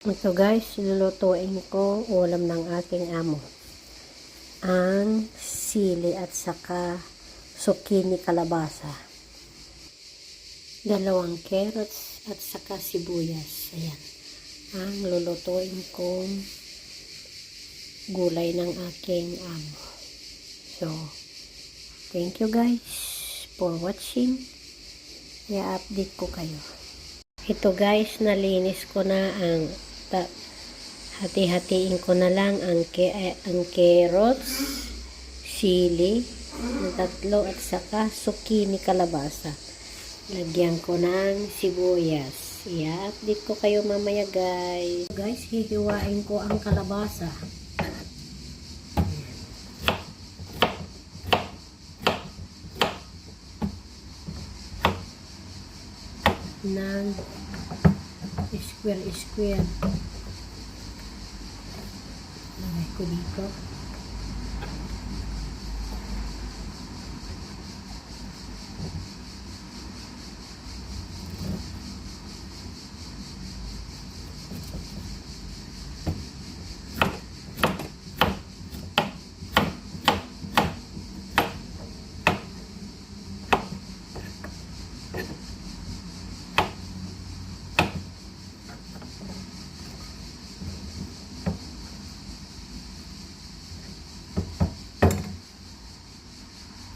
Ito guys, lulutuin ko ulam ng aking amo. Ang sili at saka zucchini kalabasa. Dalawang carrots at saka sibuyas. Ayan. Ang lulutuin kong gulay ng aking amo. So, thank you guys for watching. I-update ko kayo. Ito guys, nalinis ko na ang hati-hatiin ko na lang ang carrots, sili, na tatlo at saka zucchini kalabasa. Lagyan ko ng sibuyas. I-update ko kayo mamaya guys. Guys, hihiwain ko ang kalabasa. Ng square. Lagay ko dito.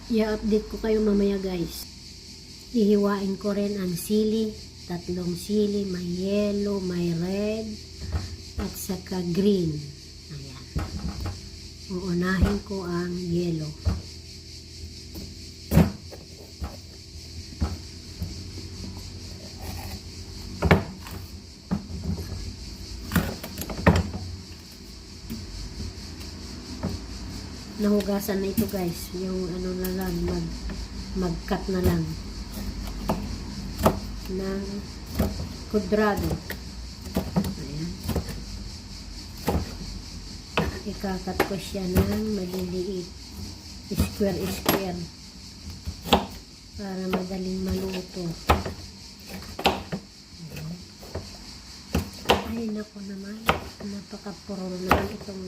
I-update ko kayo mamaya guys. Hihiwain ko rin ang sili. Tatlong sili. May yellow, may red, at saka green. Ayan. Uunahin ko ang yellow. Nahugasan na ito guys, yung ano na lang, mag-cut na lang ng kudrado. Ayan. Ikakat ko siya ng maliliit, square para madaling maluto. Ayan. Ay nako naman, napaka-puro naman itong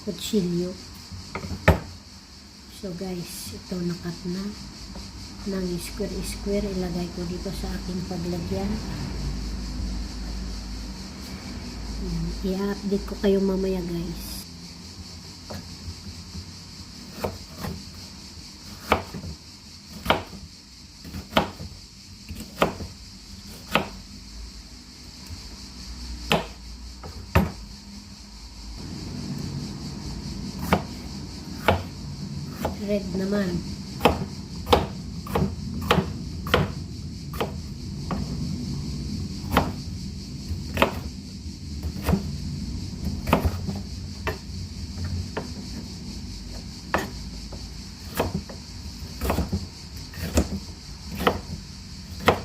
kutsilyo. So guys, ito nakat na ng square. Ilagay ko dito sa aking paglagyan. I-update ko kayo mamaya guys. Red naman.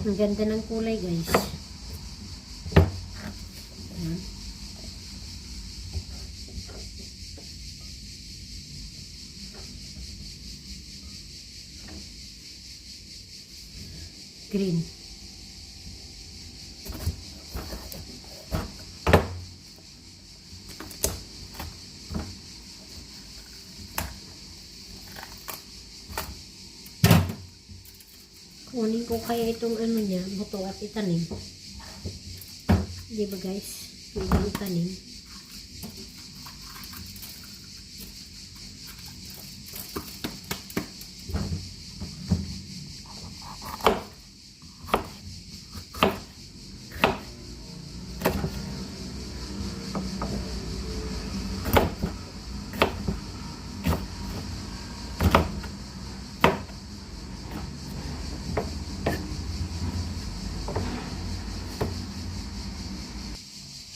Ang ganda ng kulay guys. Ayan. Green. Kunin ko kaya itong ano niya, buto at itanim. Di ba guys? Pwede itanim.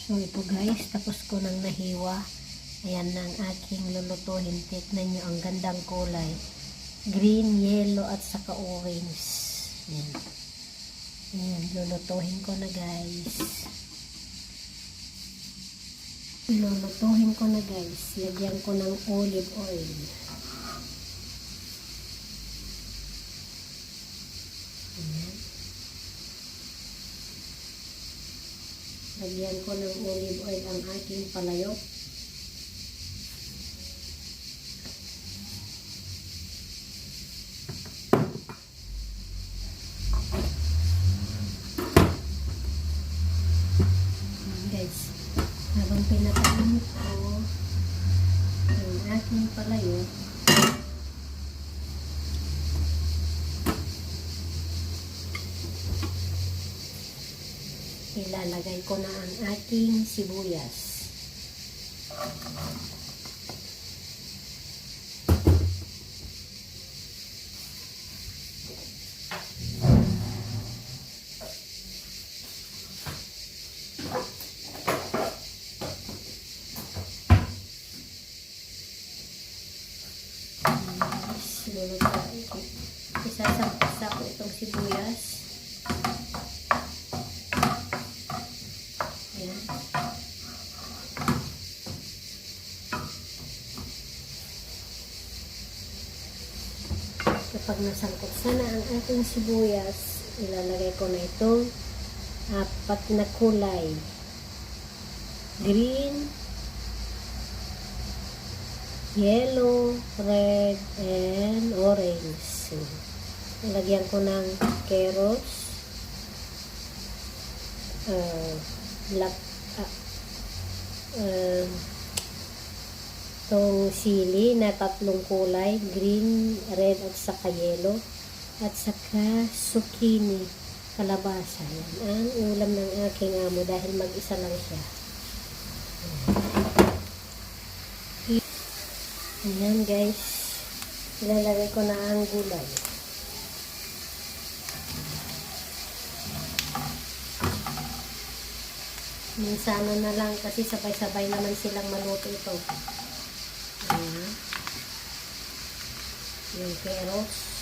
So ito guys, tapos ko nang nahiwa. Ayan na ang aking lulutuhin. Tignan nyo ang gandang kulay. Green, yellow, at saka orange. Ayan. Ayan, lulutuhin ko na guys. Lulutuhin ko na guys. Lagyan ko ng olive oil. Ayan. Lagyan ko ng olive oil ang aking palayok. Guys, habang pinatayin ko ang aking palayok, ilalagay ko na ang ating sibuyas. Isasapsa ko itong sibuyas. Ayan. Kapag nasangkot sana ang ating sibuyas, ilalagay ko na itong 4 na kulay. Green, yellow, red, and orange. Ilagyan ko ng carrots, black, itong sili na 3 kulay, green, red, at saka yellow, at saka zucchini, kalabasa. Yan ang ulam ng aking amo dahil mag-isa lang siya. Ayan guys, ilalagay ko na ang gulay. Minsana na lang kasi sabay-sabay naman silang maluto ito. Ayan. Yung carrots.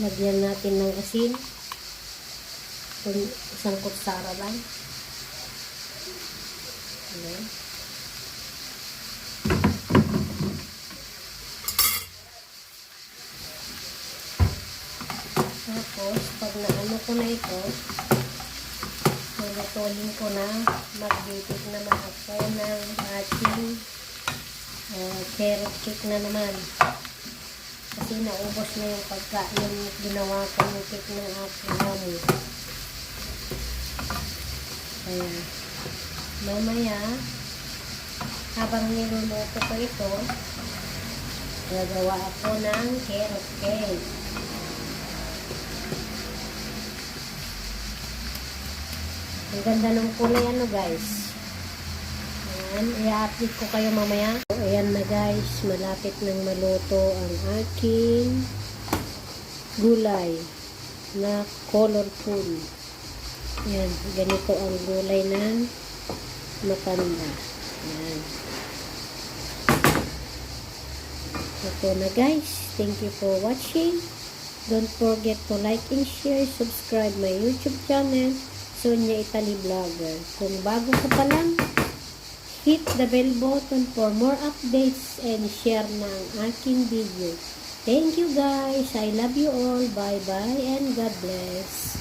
Lagyan natin ng asin. Isang kutsara lang. Ayan. Tapos, pag naano ko na ito, nilatuhin ko na, magbitig naman ako ng ating carrot cake na naman. Kasi naubos na yung pagkain ginawa ko ng cake ng aking amo. Kaya, mamaya, habang niluluto ko ito, gagawa ako ng carrot cake. Ang ganda ng kulay guys. Ayan, i-update ko kayo mamaya. Ayan na guys, malapit nang maluto ang aking gulay na colorful. Ayan, ganito ang gulay ng matanda. Ayan. Ito na guys. Thank you for watching. Don't forget to like and share, subscribe my YouTube channel, Sonia Italy Vlogger. Kung bago ka pa lang, hit the bell button for more updates and share ng aking video. Thank you guys. I love you all. Bye bye and God bless.